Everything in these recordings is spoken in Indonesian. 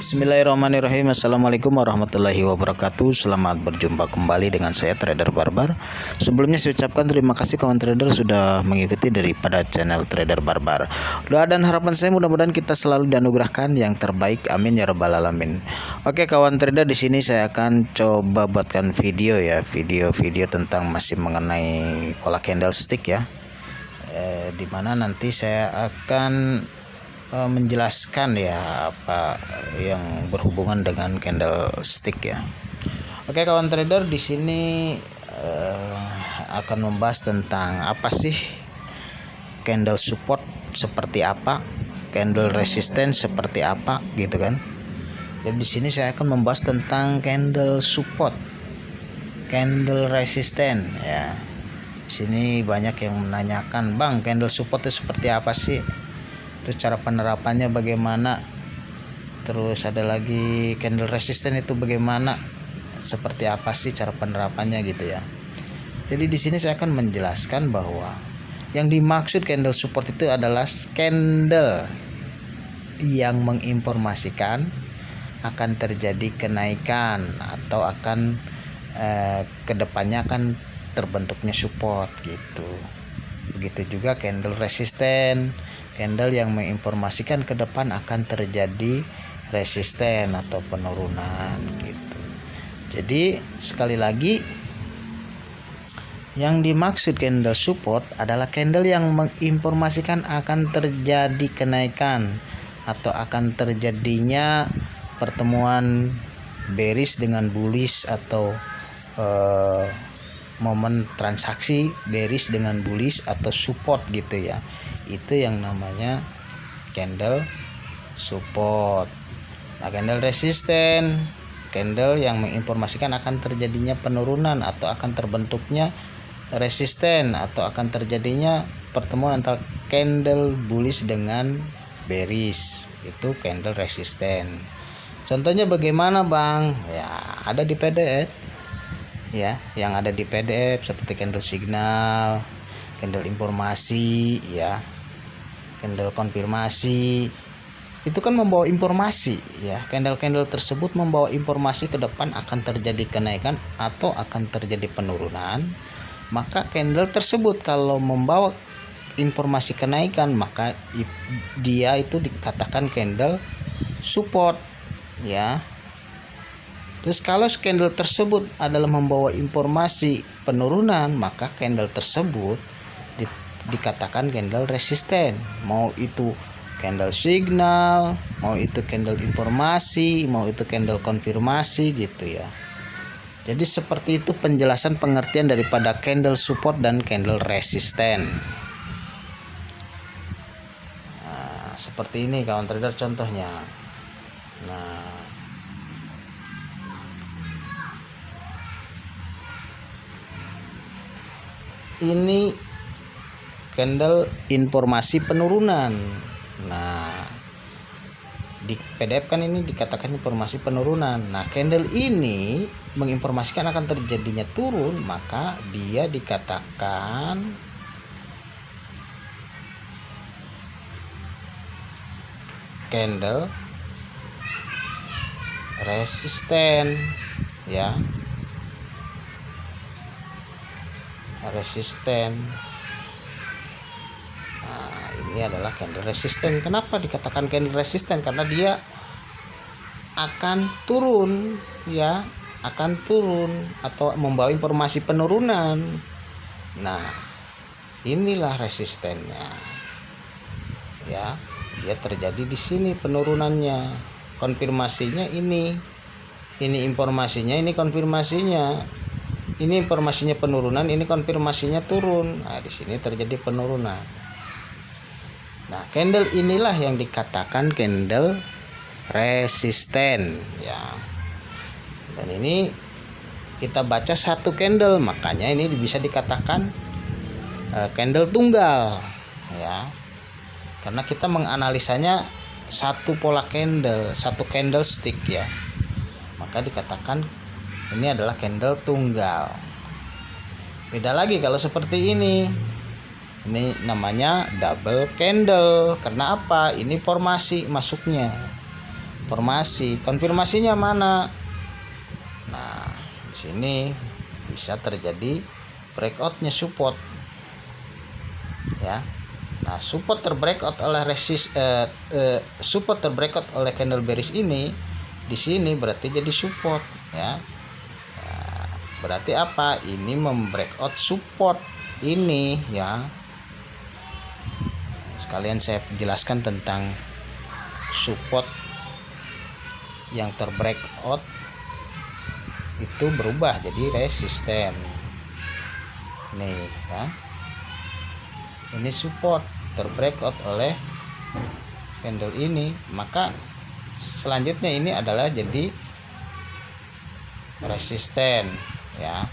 Bismillahirrahmanirrahim. Assalamualaikum warahmatullahi wabarakatuh. Selamat berjumpa kembali dengan saya Trader Barbar. Sebelumnya saya ucapkan terima kasih kawan trader sudah mengikuti daripada channel Trader Barbar. Doa dan harapan saya mudah-mudahan kita selalu dianugerahkan yang terbaik. Amin ya rabbal alamin. Oke kawan trader, di sini saya akan coba buatkan video video tentang masih mengenai pola candlestick ya. Dimana nanti saya akan menjelaskan ya apa yang berhubungan dengan candlestick ya. Oke kawan trader, di sini akan membahas tentang apa sih candle support seperti apa, candle resistance seperti apa gitu kan. Jadi di sini saya akan membahas tentang candle support, candle resistance ya. Di sini banyak yang menanyakan, "Bang, candle support itu seperti apa sih? Terus cara penerapannya bagaimana? Terus ada lagi candle resistance itu bagaimana? Seperti apa sih cara penerapannya gitu ya." Jadi di sini saya akan menjelaskan bahwa yang dimaksud candle support itu adalah candle yang menginformasikan akan terjadi kenaikan atau akan kedepannya akan terbentuknya support gitu. Begitu juga candle resistance, candle yang menginformasikan ke depan akan terjadi resisten atau penurunan gitu. Jadi sekali lagi, yang dimaksud candle support adalah candle yang menginformasikan akan terjadi kenaikan atau akan terjadinya pertemuan bearish dengan bullish atau momen transaksi bearish dengan bullish atau support gitu ya. Itu yang namanya candle support. Nah, candle resisten, candle yang menginformasikan akan terjadinya penurunan atau akan terbentuknya resisten atau akan terjadinya pertemuan antara candle bullish dengan bearish. Itu candle resisten. Contohnya bagaimana, Bang? Ya, ada di PDF. Ya, yang ada di PDF seperti candle signal, candle informasi ya, candle konfirmasi. Itu kan membawa informasi ya. Candle-candle tersebut membawa informasi ke depan akan terjadi kenaikan atau akan terjadi penurunan. Maka candle tersebut kalau membawa informasi kenaikan, maka dia itu dikatakan candle support ya. Terus kalau candle tersebut adalah membawa informasi penurunan, maka candle tersebut dikatakan candle resisten. Mau itu candle signal, mau itu candle informasi, mau itu candle konfirmasi gitu ya. Jadi seperti itu penjelasan pengertian daripada candle support dan candle resisten. Nah, seperti ini kawan trader contohnya. Nah, ini candle informasi penurunan. Nah, di PDF kan ini dikatakan informasi penurunan. Nah, candle ini menginformasikan akan terjadinya turun, maka dia dikatakan candle resisten ya. Resisten. Nah, ini adalah candle resisten. Kenapa dikatakan candle resisten? Karena dia akan turun ya, akan turun atau membawa informasi penurunan. Nah, inilah resistennya. Ya, dia terjadi di sini penurunannya. Konfirmasinya ini informasinya, ini konfirmasinya. Ini informasinya penurunan, ini konfirmasinya turun. Nah, di sini terjadi penurunan. Nah, candle inilah yang dikatakan candle resisten ya. Dan ini kita baca satu candle, makanya ini bisa dikatakan candle tunggal ya. Karena kita menganalisanya satu pola candle, satu candlestick ya. Maka dikatakan ini adalah candle tunggal. Beda lagi kalau seperti ini. Ini namanya double candle. Karena apa? Ini formasi masuknya. formasi. Konfirmasinya mana? Nah, di sini bisa terjadi breakoutnya support, ya. Nah, support terbreakout oleh support terbreakout oleh candle bearish ini di sini berarti jadi support, ya. Nah, berarti apa? Ini membreakout support ini, ya. Sekalian saya jelaskan tentang support yang terbreakout itu berubah jadi resisten. Nih, ya. Ini support terbreakout oleh candle ini, maka selanjutnya ini adalah jadi resisten, ya.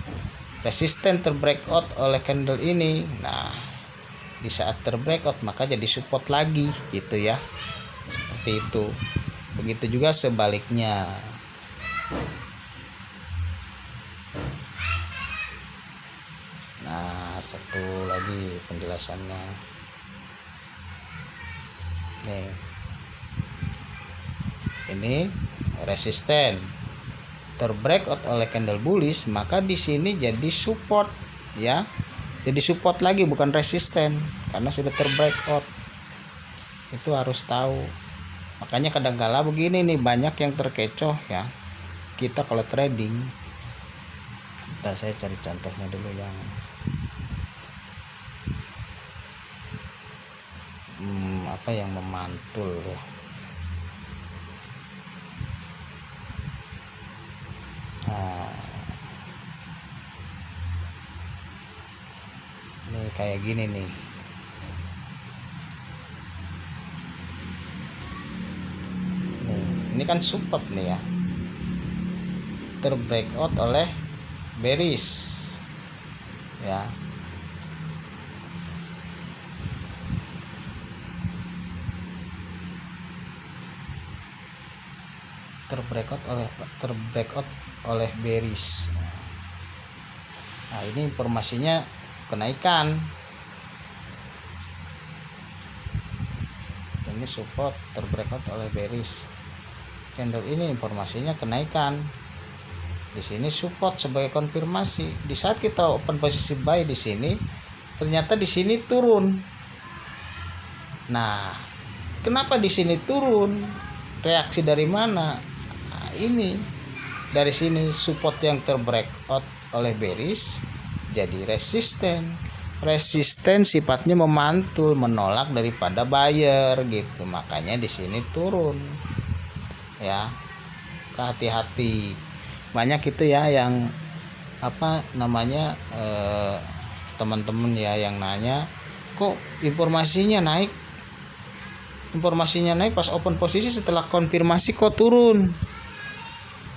Resisten terbreakout oleh candle ini. Nah, di saat terbreakout maka jadi support lagi, gitu ya. Seperti itu. Begitu juga sebaliknya. Nah, satu lagi penjelasannya. Nih. Ini resisten terbreakout oleh candle bullish, maka di sini jadi support, ya. Jadi support lagi, bukan resisten, karena sudah terbreakout. Itu harus tahu. Makanya kadang-kala begini nih, banyak yang terkecoh, ya. Kita kalau trading, ntar saya cari contohnya dulu yang apa yang memantul, ya. Nah, ini kayak gini nih. Ini kan support nih, ya. Terbreakout oleh bearish, ya. Terbreakout oleh bearish. Nah, ini informasinya kenaikan. Ini support terbreakout oleh bearish. Candle ini informasinya kenaikan. Di sini support sebagai konfirmasi. Di saat kita open posisi buy di sini, ternyata di sini turun. Nah, kenapa di sini turun? Reaksi dari mana? Nah, ini dari sini support yang terbreakout oleh bearish jadi resisten. Resisten sifatnya memantul, menolak daripada buyer, gitu. Makanya di sini turun, ya. Hati-hati. Banyak itu ya yang teman-teman ya yang nanya, kok informasinya naik pas open posisi, setelah konfirmasi kok turun.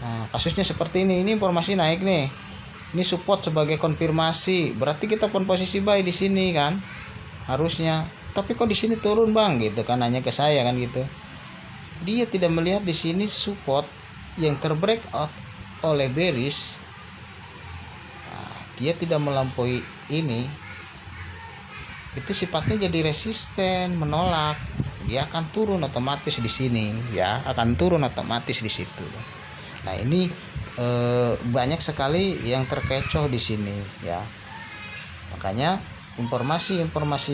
Nah, kasusnya seperti ini informasi naik nih, ini support sebagai konfirmasi, berarti kita open posisi buy di sini kan harusnya, tapi kok di sini turun bang, gitu kan, nanya ke saya kan, gitu. Dia tidak melihat di sini support yang terbreakout oleh bearish. Nah, dia tidak melampaui ini, itu sifatnya jadi resisten, menolak. Dia akan turun otomatis di sini, ya, akan turun otomatis di situ. Nah, ini banyak sekali yang terkecoh di sini, ya. Makanya informasi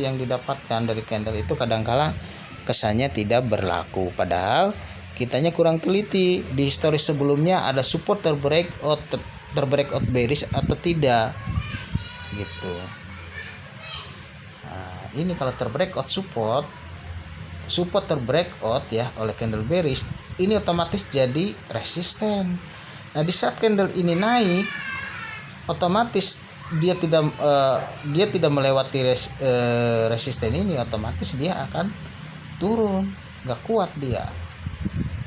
yang didapatkan dari candle itu kadangkala kesannya tidak berlaku, padahal kitanya kurang teliti di histori sebelumnya ada support terbreakout bearish atau tidak, gitu. Nah, ini kalau terbreakout support terbreakout, ya, oleh candle bearish, ini otomatis jadi resisten. Nah, di saat candle ini naik, otomatis dia tidak melewati resisten ini, otomatis dia akan turun, nggak kuat dia.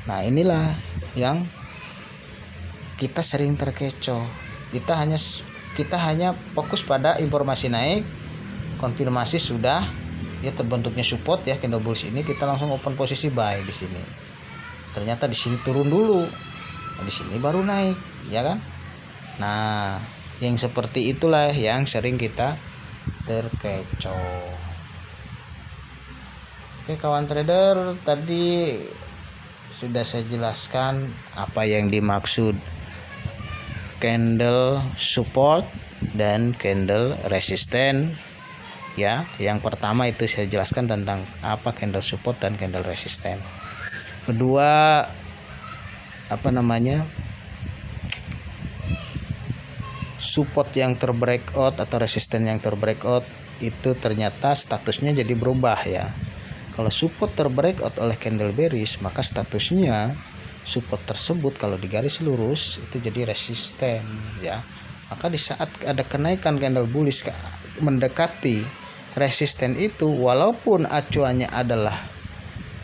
Nah, inilah yang kita sering terkecoh. Kita hanya fokus pada informasi naik, konfirmasi sudah, ya, terbentuknya support, ya, candle bullish ini, kita langsung open posisi buy di sini. Ternyata di sini turun dulu, di sini baru naik, ya kan? Nah, yang seperti itulah yang sering kita terkecoh. Oke kawan trader, tadi sudah saya jelaskan apa yang dimaksud candle support dan candle resisten ya. Yang pertama itu saya jelaskan tentang apa candle support dan candle resisten. Kedua, support yang terbreakout atau resisten yang terbreakout itu ternyata statusnya jadi berubah ya. Kalau support terbreakout oleh candle bearish, maka statusnya support tersebut kalau digaris lurus itu jadi resisten ya. Maka di saat ada kenaikan candle bullish mendekati resisten itu, walaupun acuannya adalah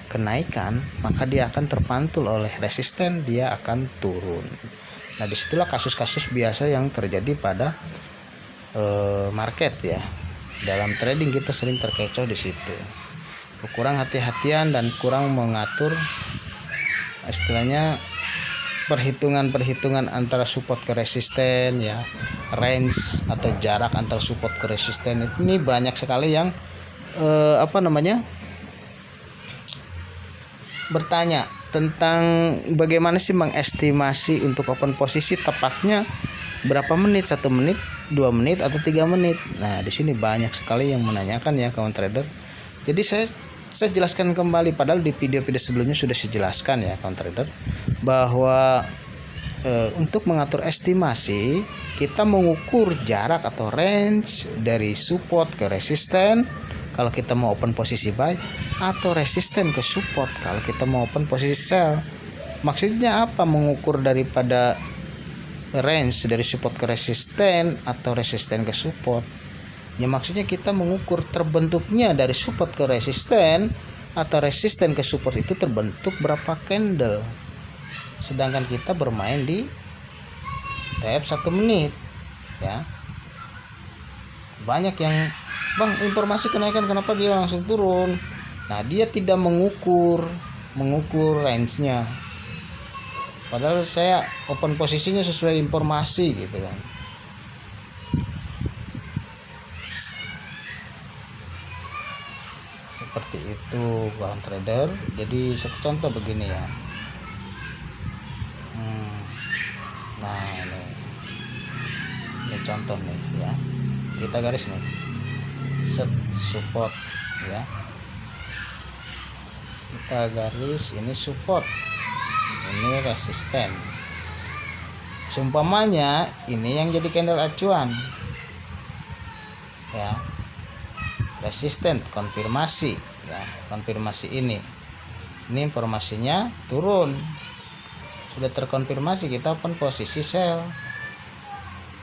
kenaikan, maka dia akan terpantul oleh resisten, dia akan turun. Nah, disitulah kasus-kasus biasa yang terjadi pada market ya. Dalam trading kita sering terkecoh di situ. Kurang hati-hatian dan kurang mengatur istilahnya perhitungan antara support ke resisten ya, range atau jarak antara support ke resisten. Ini banyak sekali yang bertanya tentang bagaimana sih mengestimasi untuk open posisi tepatnya berapa menit, 1 menit, 2 menit atau 3 menit. Nah, di sini banyak sekali yang menanyakan ya kawan trader. Jadi saya jelaskan kembali, padahal di video-video sebelumnya sudah saya jelaskan ya kawan trader, bahwa untuk mengatur estimasi kita mengukur jarak atau range dari support ke resisten kalau kita mau open posisi buy, atau resisten ke support kalau kita mau open posisi sell. Maksudnya apa mengukur daripada range dari support ke resisten atau resisten ke support? Ya maksudnya kita mengukur terbentuknya dari support ke resisten atau resisten ke support itu terbentuk berapa candle. Sedangkan kita bermain di TF 1 menit ya. Banyak yang, "Bang, informasi kenaikan kenapa dia langsung turun?" Nah, dia tidak mengukur range-nya. Padahal saya open posisinya sesuai informasi gitu kan. Seperti itu kawan trader. Jadi satu contoh begini ya. Nah, ini contoh nih ya. Kita garis nih. Set support ya. Kita garis ini support. Ini resisten. Seumpamanya ini yang jadi candle acuan. Ya. Resisten konfirmasi ya, konfirmasi ini informasinya turun, sudah terkonfirmasi, kita open posisi sell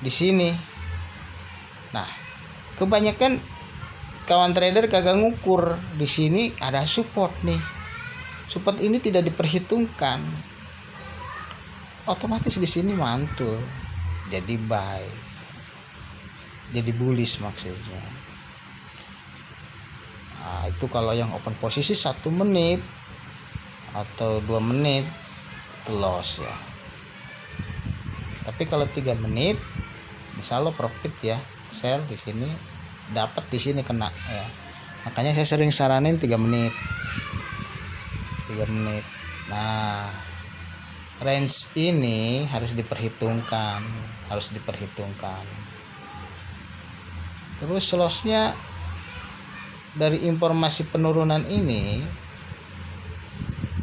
di sini. Nah, kebanyakan kawan trader kagak ngukur di sini ada support nih, support ini tidak diperhitungkan, otomatis di sini mantul jadi buy, jadi bullish maksudnya. Nah, itu kalau yang open posisi 1 menit atau 2 menit itu loss ya. Tapi kalau 3 menit insya Allah profit ya, sell di sini, dapat di sini kena ya. Makanya saya sering saranin 3 menit. Nah, range ini harus diperhitungkan. Terus lossnya dari informasi penurunan ini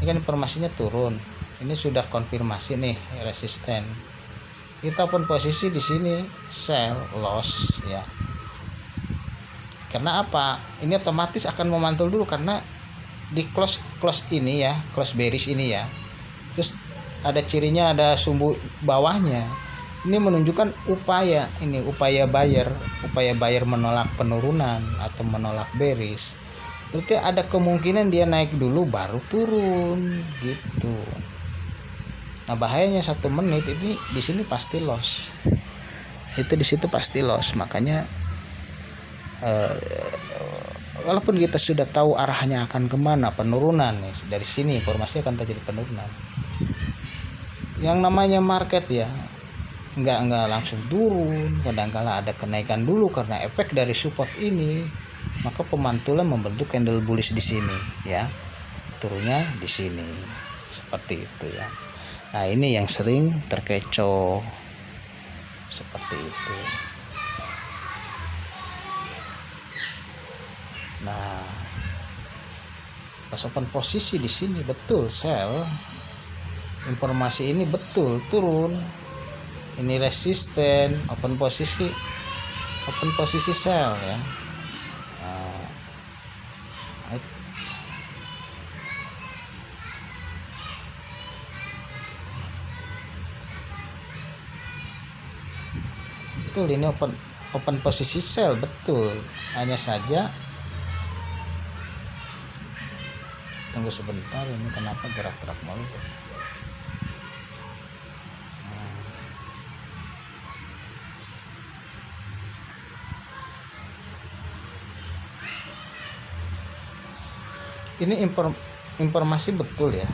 kan informasinya turun, ini sudah konfirmasi nih resisten, kita open posisi di sini sell loss ya. Karena apa? Ini otomatis akan memantul dulu karena di close ini ya, close bearish ini ya. Terus ada cirinya, ada sumbu bawahnya. Ini menunjukkan upaya buyer menolak penurunan atau menolak bearish. Berarti ada kemungkinan dia naik dulu baru turun gitu. Nah, bahayanya 1 menit ini di sini pasti loss. Itu di situ pasti loss. Makanya walaupun kita sudah tahu arahnya akan kemana, penurunan nih, dari sini informasi akan terjadi penurunan. Yang namanya market ya nggak langsung turun, kadang-kala ada kenaikan dulu karena efek dari support ini, maka pemantulan membentuk candle bullish di sini ya, turunnya di sini seperti itu ya. Nah ini yang sering terkecoh seperti itu. Nah pas open posisi di sini betul sell, informasi ini betul turun, ini resisten, open posisi sell ya. Betul, ini open posisi sell betul, hanya saja tunggu sebentar, ini kenapa gerak-gerak mulu. Ini informasi betul ya,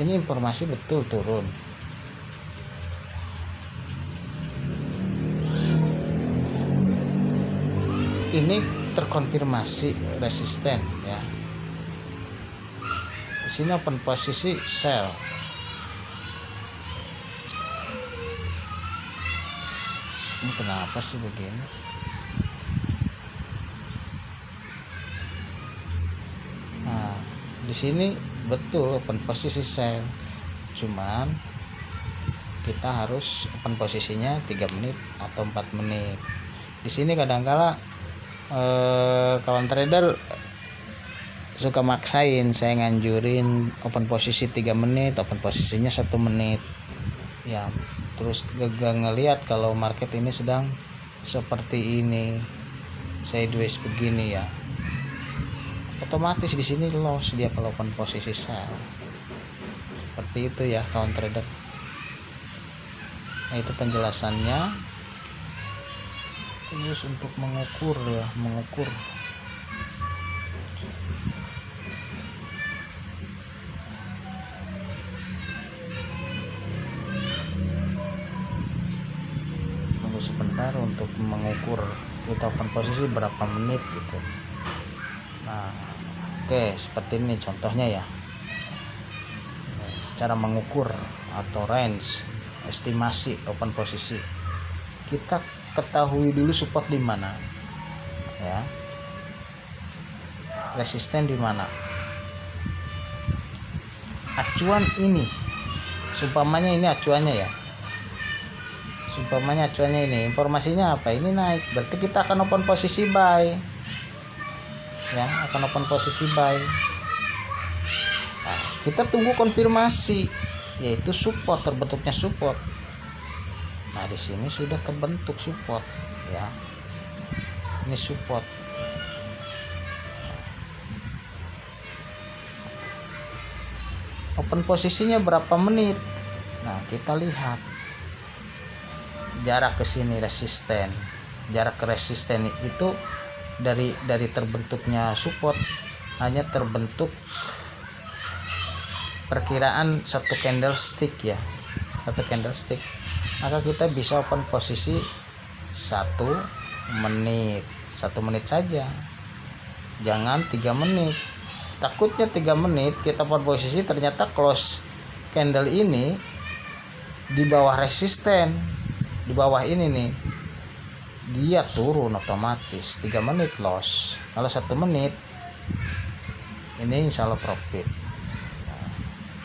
ini informasi betul turun. Ini terkonfirmasi resisten ya. Di sini open posisi sell. Ini kenapa sih begini? Nah, di sini betul open posisi sell. Cuman kita harus open posisinya 3 menit atau 4 menit. Di sini kadang-kala kawan trader suka maksain, saya nganjurin open posisi 3 menit, open posisinya 1 menit ya, terus gak ngelihat kalau market ini sedang seperti ini, sideways begini ya, otomatis di sini loss dia kalau open posisi sell. Seperti itu ya kawan trader. Nah, itu penjelasannya. Terus untuk mengukur tunggu sebentar untuk mengukur kita open posisi berapa menit gitu. Nah oke, seperti ini contohnya ya, cara mengukur atau range estimasi open posisi. Kita ketahui dulu support di mana ya, resisten di mana, acuan ini sumpamanya ini acuannya ya, sumpamanya acuannya ini, informasinya apa, ini naik, berarti kita akan open posisi buy ya, akan open posisi buy. Nah, kita tunggu konfirmasi yaitu support, terbentuknya support. Nah di sini sudah terbentuk support ya, ini support. Open posisinya berapa menit? Nah kita lihat jarak ke sini resisten, jarak ke resisten itu dari terbentuknya support hanya terbentuk perkiraan 1 candlestick ya, 1 candlestick. Maka kita bisa open posisi 1 menit, 1 menit saja, jangan 3 menit. Takutnya 3 menit kita open posisi ternyata close candle ini di bawah resisten, di bawah ini nih, dia turun otomatis, 3 menit loss. Kalau 1 menit ini insya Allah profit. Nah,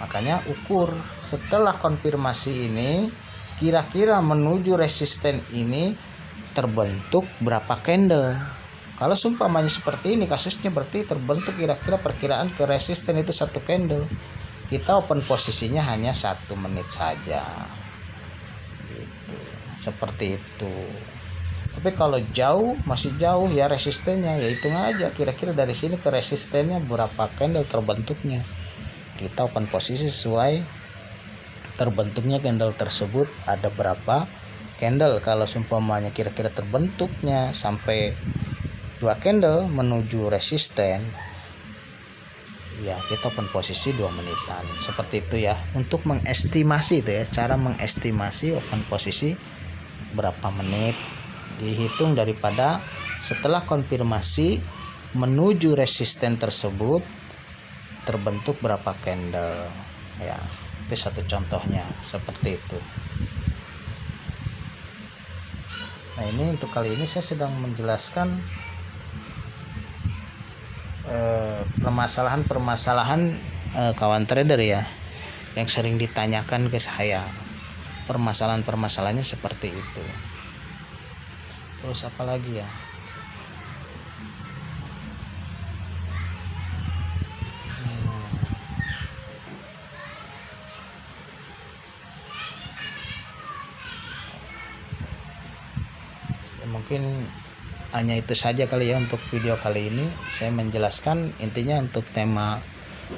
makanya ukur setelah konfirmasi ini, kira-kira menuju resisten ini terbentuk berapa candle. Kalau sumpamanya seperti ini kasusnya, berarti terbentuk kira-kira perkiraan ke resisten itu 1 candle. Kita open posisinya hanya 1 menit saja gitu. Seperti itu. Tapi kalau jauh, masih jauh ya resistennya, ya hitung aja kira-kira dari sini ke resistennya berapa candle terbentuknya. Kita open posisi sesuai terbentuknya candle tersebut ada berapa candle. Kalau seumpamanya kira-kira terbentuknya sampai 2 candle menuju resisten ya, kita open posisi 2 menitan. Seperti itu ya, untuk mengestimasi itu ya, cara mengestimasi open posisi berapa menit, dihitung daripada setelah konfirmasi menuju resisten tersebut terbentuk berapa candle ya. Itu satu contohnya seperti itu. Nah, ini untuk kali ini saya sedang menjelaskan permasalahan kawan trader ya, yang sering ditanyakan ke saya. Permasalahannya seperti itu. Terus apa lagi ya? Mungkin hanya itu saja kali ya untuk video kali ini. Saya menjelaskan intinya untuk tema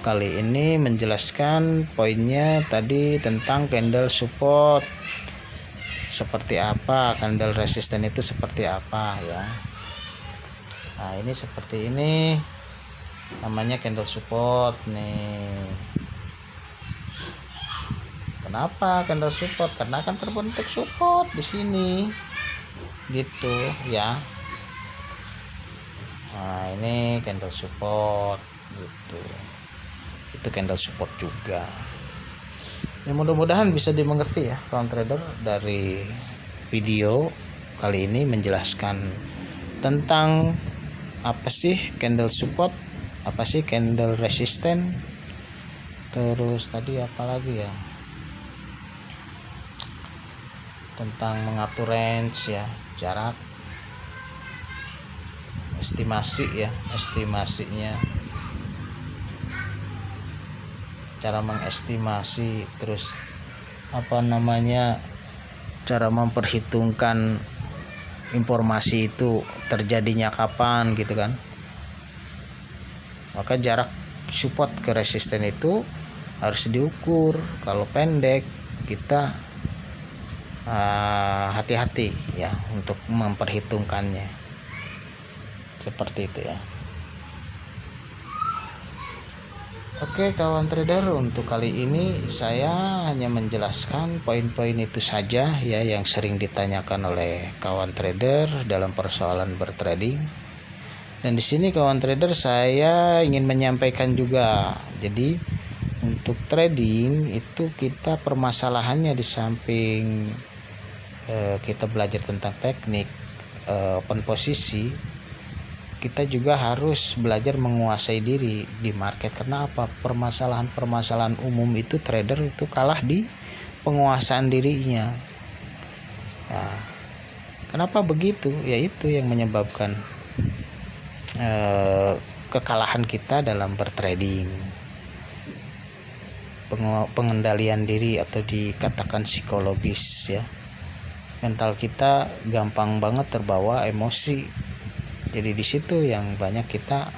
kali ini, menjelaskan poinnya tadi tentang candle support seperti apa, candle resisten itu seperti apa ya. Nah, ini seperti ini namanya candle support nih. Kenapa candle support? Karena akan terbentuk support di sini gitu ya. Nah, ini candle support gitu. Itu candle support juga. Ya, mudah-mudahan bisa dimengerti ya kawan trader. Dari video kali ini menjelaskan tentang apa sih candle support, apa sih candle resisten, terus tadi apa lagi ya, tentang mengatur range ya, jarak, estimasi ya, estimasinya, cara mengestimasi, terus apa namanya, cara memperhitungkan informasi itu terjadinya kapan gitu kan. Maka jarak support ke resisten itu harus diukur. Kalau pendek kita hati-hati ya untuk memperhitungkannya seperti itu ya. Oke kawan trader, untuk kali ini saya hanya menjelaskan poin-poin itu saja ya yang sering ditanyakan oleh kawan trader dalam persoalan bertrading. Dan di sini kawan trader saya ingin menyampaikan juga, jadi untuk trading itu kita permasalahannya di samping kita belajar tentang teknik open posisi, kita juga harus belajar menguasai diri di market. Karena apa? Permasalahan umum itu trader itu kalah di penguasaan dirinya. Nah, kenapa begitu? Ya itu yang menyebabkan kekalahan kita dalam bertrading. Pengendalian diri atau dikatakan psikologis ya. Mental kita gampang banget terbawa emosi. Jadi di situ yang banyak kita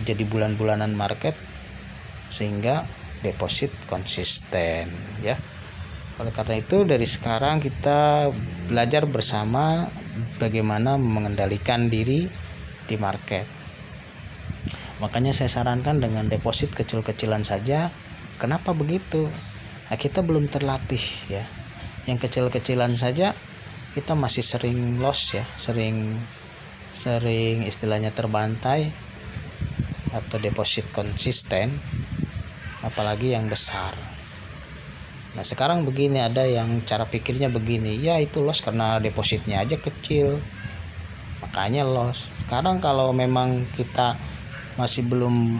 jadi bulan-bulanan market sehingga deposit konsisten ya. Oleh karena itu dari sekarang kita belajar bersama bagaimana mengendalikan diri di market. Makanya saya sarankan dengan deposit kecil-kecilan saja. Kenapa begitu? Nah, kita belum terlatih ya. Yang kecil-kecilan saja kita masih sering loss ya, sering istilahnya terbantai atau deposit konsisten, apalagi yang besar. Nah sekarang begini, ada yang cara pikirnya begini, ya itu loss karena depositnya aja kecil makanya loss. Sekarang kalau memang kita masih belum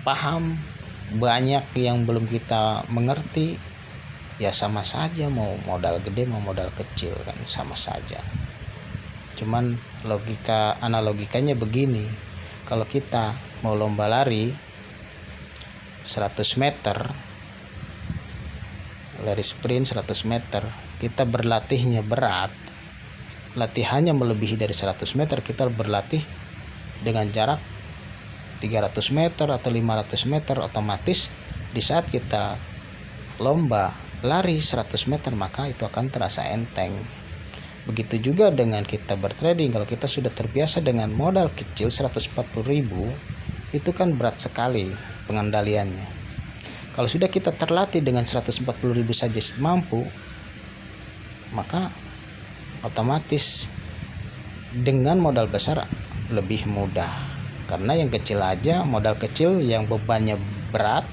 paham, banyak yang belum kita mengerti, ya sama saja, mau modal gede mau modal kecil kan sama saja. Cuman analogikanya begini, kalau kita mau lomba lari 100 meter, lari sprint 100 meter, kita berlatihnya berat, latihannya melebihi dari 100 meter, kita berlatih dengan jarak 300 meter atau 500 meter, otomatis di saat kita lomba lari 100 meter maka itu akan terasa enteng. Begitu juga dengan kita bertrading, kalau kita sudah terbiasa dengan modal kecil 140.000, itu kan berat sekali pengendaliannya. Kalau sudah kita terlatih dengan 140.000 saja mampu, maka otomatis dengan modal besar lebih mudah. Karena yang kecil aja, modal kecil yang bebannya berat,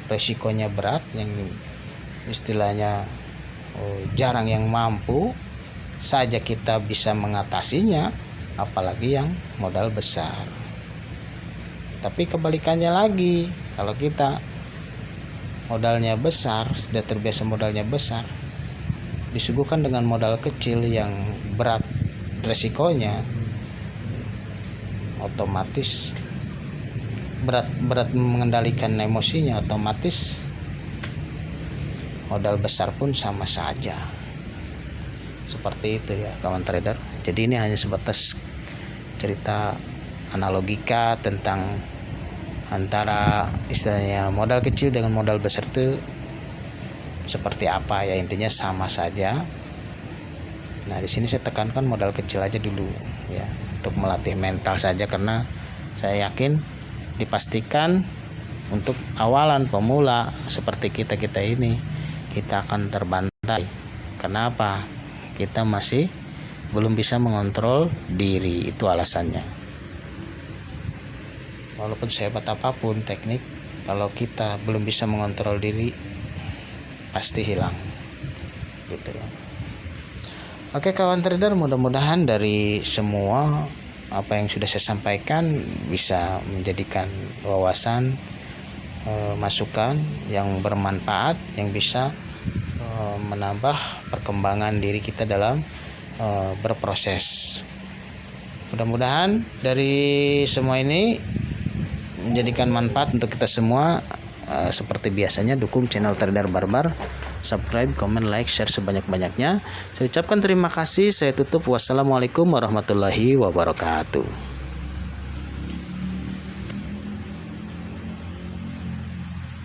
resikonya berat, yang istilahnya jarang yang mampu saja kita bisa mengatasinya, apalagi yang modal besar. Tapi kebalikannya lagi, kalau kita modalnya besar, sudah terbiasa modalnya besar, disuguhkan dengan modal kecil yang berat resikonya, otomatis berat mengendalikan emosinya, otomatis modal besar pun sama saja. Seperti itu ya kawan trader. Jadi ini hanya sebatas cerita analogika tentang antara istilahnya modal kecil dengan modal besar itu seperti apa ya, intinya sama saja. Nah di sini saya tekankan modal kecil aja dulu ya, untuk melatih mental saja, karena saya yakin dipastikan untuk awalan pemula seperti kita ini, kita akan terbantai. Kenapa? Kita masih belum bisa mengontrol diri, itu alasannya. Walaupun sehebat apapun teknik, kalau kita belum bisa mengontrol diri, pasti hilang gitu ya. Oke kawan trader, mudah-mudahan dari semua apa yang sudah saya sampaikan bisa menjadikan wawasan, masukan yang bermanfaat, yang bisa menambah perkembangan diri kita dalam berproses. Mudah-mudahan dari semua ini menjadikan manfaat untuk kita semua. Seperti biasanya, dukung channel Trader Barbar, subscribe, komen, like, share sebanyak-banyaknya. Saya ucapkan terima kasih. Saya tutup. Wassalamualaikum warahmatullahi wabarakatuh.